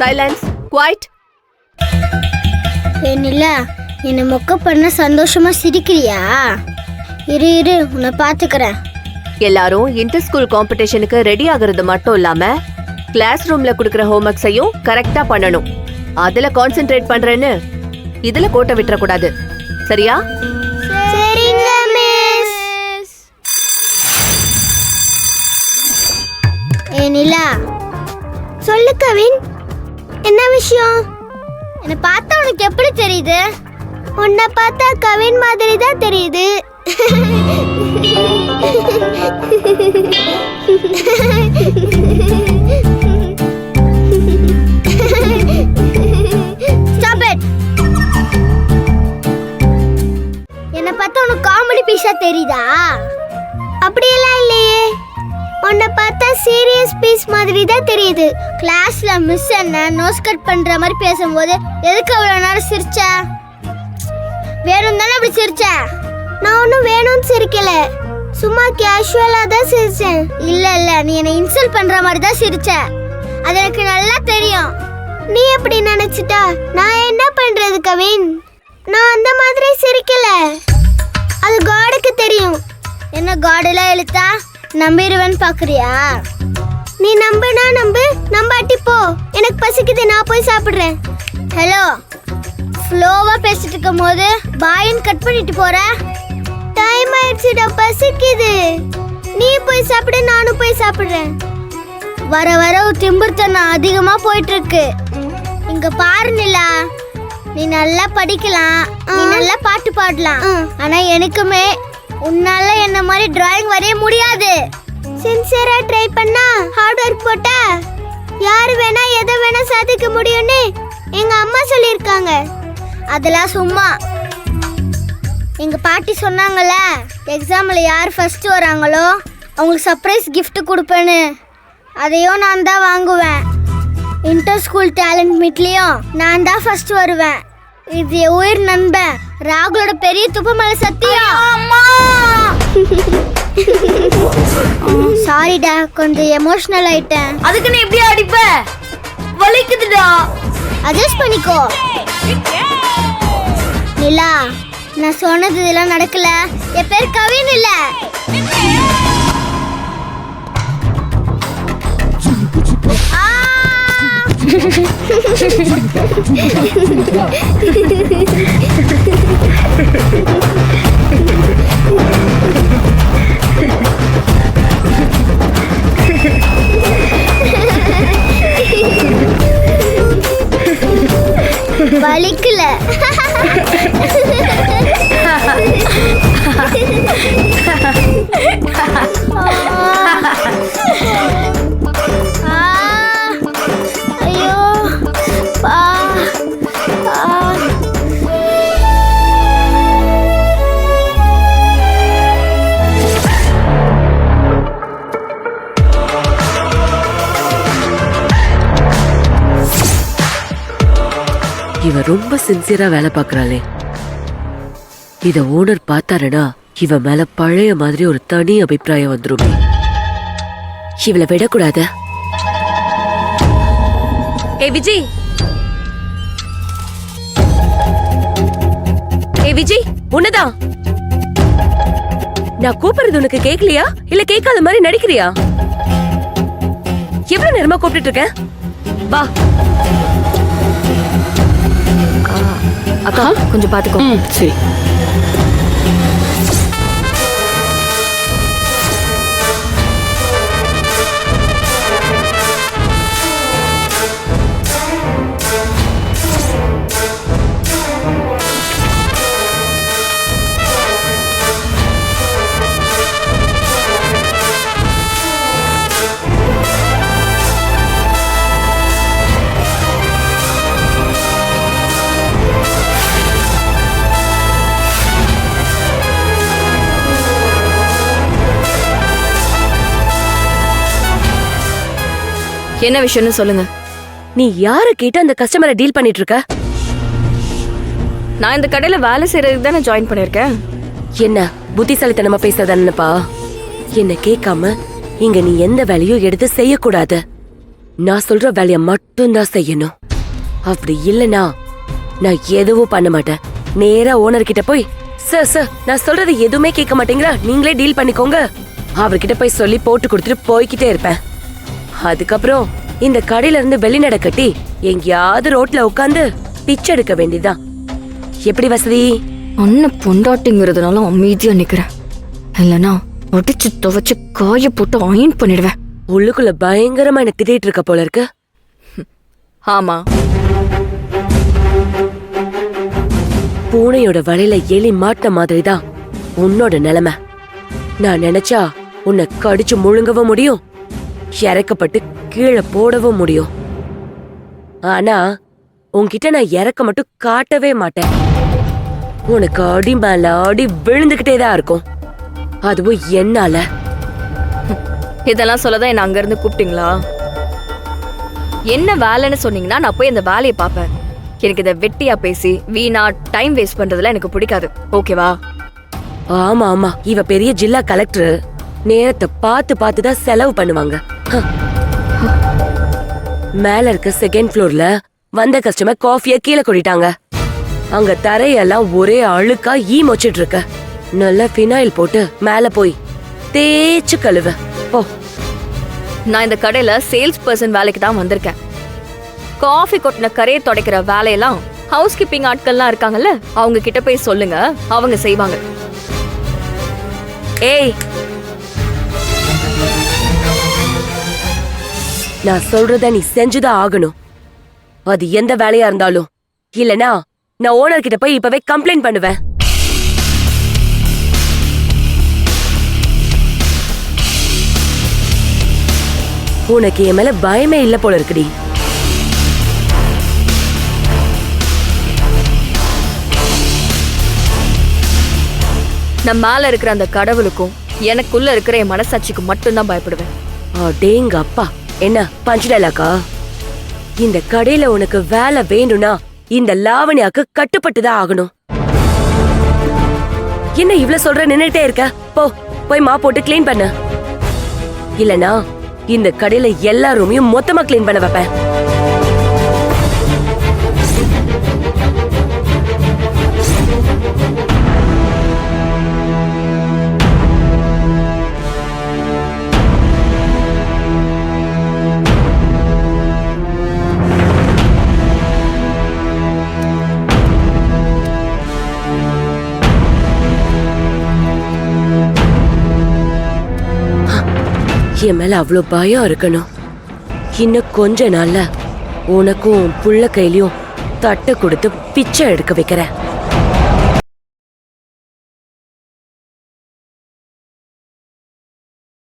Silence, quite. ஏனில்ல என்னை மொக்க பண்ண சந்தோஷமா சிரிக்கிறியா? இரு இரு உன்னை பாத்துக்கிறேன். எல்லாரும் இன்டர் ஸ்கூல் காம்படிஷனுக்கு ரெடி ஆகுறது மட்டும் இல்லாம கிளாஸ் ரூம்ல குடுக்கற ஹோம்வொர்க்ஸையும் கரெக்டா பண்ணணும். அதுல கான்சென்ட்ரேட் பண்றேன்னு இதுல கோட்டை விட்டுற கூடாது, சரியா? சரிங்க மிஸ். ஏனிலா சொல்லு கவின், என்ன விஷயம்? என்னை பார்த்தா உனக்கு எப்படி தெரியுது? உன்னை பார்த்தா கவின் மாதிரி தான் தெரியுது. Stop it. என்னை பார்த்தா உனக்கு காமெடி பீஸா தெரியுதா? அப்படியெல்லாம் இல்லையே, உன்னை பார்த்தா சீரியஸ் பீஸ் மாதிரி தான் தெரியுது. கிளாஸ்ல மிஸ் என்ன நோஸ் கட் பண்ற மாதிரி பேசும்போது எதுக்கு அவ்வளவு நேரம் சிரிச்ச? வேணும் தானே அப்படி சிரிச்ச? நான் ஒன்னும் வேணும்னு சிரிக்கல, சும்மா கேஷுவலா தான் சிரிச்சேன். இல்ல இல்ல, நீ என்னை இன்சல்ட் பண்ற மாதிரி தான் சிரிச்ச, அது எனக்கு நல்லா தெரியும். நீ எப்படி நினைச்சிட்டா நான் என்ன பண்றது கவின்? நான் அந்த மாதிரி சிரிக்கல, அது காடுக்கு தெரியும். என்ன காடெல்லாம் இழுத்தா நம்பிடுவேன்னு பாக்குறியா? நீ நம்புனா நம்பு, நம்பாட்டி போ. எனக்கு பசிக்குது, நான் போய் சாப்பிடுறேன். ஹலோ, ஃப்ளோவா பேசிட்டு இருக்கும் போது பாயின் கட் பண்ணிட்டு போற? டைம் ஆயிடுச்சுடா, பசிக்குது. நீ போய் சாப்பிடு, நானும் போய் சாப்பிடுறேன். வர வர திம்புர்த்தனம் அதிகமா போயிட்டு இருக்கு. இங்க பாரு நிலா, நீ நல்லா படிக்கலாம், நீ நல்லா பாட்டு பாடலாம், ஆனா எனக்குமே உன்னால என்ன மாதிரி டிராயிங் வரைய முடியாது. சின்சியரா ட்ரை பண்ணா, ஹார்ட் ஒர்க் போட்டா யாரு வேணா எதை வேணா சாதிக்க முடியும்னு எங்க அம்மா சொல்லியிருக்காங்க. அதெல்லாம் சும்மா. எங்க பாட்டி சொன்னாங்கல்ல, எக்ஸாம்ல யார் ஃபர்ஸ்ட் வராங்களோ அவங்களுக்கு சர்ப்ரைஸ் gift கொடுப்பேன்னு. அதையும் நான் தான் வாங்குவேன். இன்டர் ஸ்கூல் டேலண்ட் மீட்லயும் நான் தான் ஃபர்ஸ்ட் வருவேன். இது என் உயிர் நண்பன் ராகுலோட பெரிய துப்பு மேல சத்தியம். சாரிடா, கொஞ்சம் எமோஷனல் ஆயிட்டேன். அதுக்கு நீ எப்படி அடிப்ப? வலிக்குதுடா. அட்ஜஸ்ட் பண்ணிக்கோ. நிலா, நான் சொன்னது இதெல்லாம் நடக்கல. என் பேர் கவின் இல்ல. வலிக்கல. ஐயோ பா. இவ ரொம்ப சின்சியரா வேலை பாக்குறாளே. இத ஓனர் பார்த்தாருனா இவ மேல பழைய மாதிரி ஒரு தனி அபிப்பிராயம் வந்துருமே. இவளை விடக்கூடாது. ஏய் விஜய், ஏய் விஜய், உன்னதான். நான் கூப்பிடுறது உனக்கு கேட்கலையா இல்ல கேட்காத மாதிரி நடிக்கிறியா? எவ்வளவு நேரமா கூப்பிட்டு இருக்கேன்? வா. அக்கா கொஞ்சம் பாத்துக்கோ. சரி. என்ன விஷயம்னு சொல்லுங்க. நீ யார கேட்டு அந்த கஸ்டமரை டீல் பண்ணிட்டு இருக்க? நான் இந்த கடையில வேலை செய்யறதுக்கு தானே ஜாயின் பண்ணிருக்கேன். என்ன புத்திசாலித்தனமா பேசாதானப்பா? என்ன கேட்காம இங்க நீ எந்த வேலையும் எடுத்து செய்யக்கூடாது. நான் சொல்ற வேலைய மட்டும்தான் செய்யணும். அப்படி இல்லனா நான் எதுவும் பண்ண மாட்டேன். நேரா ஓனர் கிட்ட போய், சார் நான் சொல்றது எதுவுமே கேட்க மாட்டேங்கிறா, நீங்களே டீல் பண்ணிக்கோங்க, அவர்கிட்ட போய் சொல்லி போட்டு கொடுத்துட்டு போய்கிட்டே இருப்பேன். அதுக்கப்புறம் இந்த கடையில இருந்து வெளிநடை கட்டி எங்கேயாவது ரோட்ல உட்காந்து பிச்சை எடுக்க வேண்டியதுதான். எப்படி வசதி? அண்ணன் பொண்டாட்டிங்கிறதுனால அமைதியா நிக்கிறேன். இல்லனா அடிச்சு துவைச்சு காய போட்டு அயன் பண்ணிடுவேன். உள்ளுக்குள்ள பயங்கரமா என்ன திட்டிட்டு இருக்க போல இருக்கு. ஆமா, பூனையோட வலையில எலி மாட்ட மாதிரிதான் உன்னோட நிலைமை. நான் நினைச்சா உன்னை கடிச்சு முழுங்கவும் முடியும், இறக்கப்பட்டு கீழே போடவும் முடியும். ஆனா உன்கிட்ட நான் இறக்க மட்டும் காட்டவே மாட்டேன். உனக்கு அடி மேல அடி விழுந்துகிட்டே தான் இருக்கும். அதுவும் என்னால. இதெல்லாம் சொல்லதான் என்ன அங்க இருந்து கூப்பிட்டீங்களா? என்ன வேலைன்னு சொன்னீங்கன்னா நான் போய் அந்த வேலையை பார்ப்பேன். எனக்கு இதை வெட்டியா பேசி வீணா டைம் வேஸ்ட் பண்றதுல எனக்கு பிடிக்காது. ஓகேவா? ஆமா ஆமா, இவ பெரிய ஜில்லா கலெக்டர், நேரத்தை பார்த்து பார்த்து தான் செலவு பண்ணுவாங்க. மேல இருக்க செகண்ட் ஃப்ளோர்ல வந்த கஸ்டமர் காஃபிய கீழே கொட்டிட்டாங்க. அங்க தரையெல்லாம் ஒரே அழுக்கா மொச்சிட்டு இருக்க. நல்லா ஃபினாயில் போட்டு மேல போய் தேய்ச்சு கழுவ போ. நான் இந்த கடையில சேல்ஸ் பர்சன் வேலைக்கு தான் வந்திருக்கேன். காஃபி கொட்டின கரையை துடைக்கிற வேலையெல்லாம் ஹவுஸ் கீப்பிங் ஆட்கள்லாம் இருக்காங்கல்ல, அவங்க கிட்ட போய் சொல்லுங்க, அவங்க செய்வாங்க. ஏய், நான் சொல்றத நீ செஞ்சுதான் ஆகணும். அது எந்த வேலையா இருந்தாலும். இல்லனா நான் ஓனர் கிட்ட போய் இப்பவே கம்ப்ளைண்ட் பண்ணுவேன். உனக்கு என் மேல பயமே இல்ல போல இருக்குடி. நான் மேல இருக்கிற அந்த கடவுளுக்கும் எனக்குள்ள இருக்கிற என் மனசாட்சிக்கு மட்டும்தான் பயப்படுவேன். அடேங்க அப்பா, என்ன பஞ்ச் டைலாக்கா? இந்த கடையில உனக்கு வேலை வேணும்னா இந்த லாவணியாக்கு கட்டுப்பட்டுதான் ஆகணும். என்ன இவ்ளோ சொல்ற, நின்னுட்டே இருக்க? போய் மா போட்டு கிளீன் பண்ணு. இல்லனா இந்த கடையில எல்லா ரூமையும் மொத்தமா கிளீன் பண்ண வைப்பேன். என் மேல அவ்வளவு பயம் இருக்கணும். இன்னும் கொஞ்ச நாள்ல உனக்கும் புள்ள கையிலயும் தட்டை கொடுத்து பிச்சை எடுக்க வைக்கிறேன்.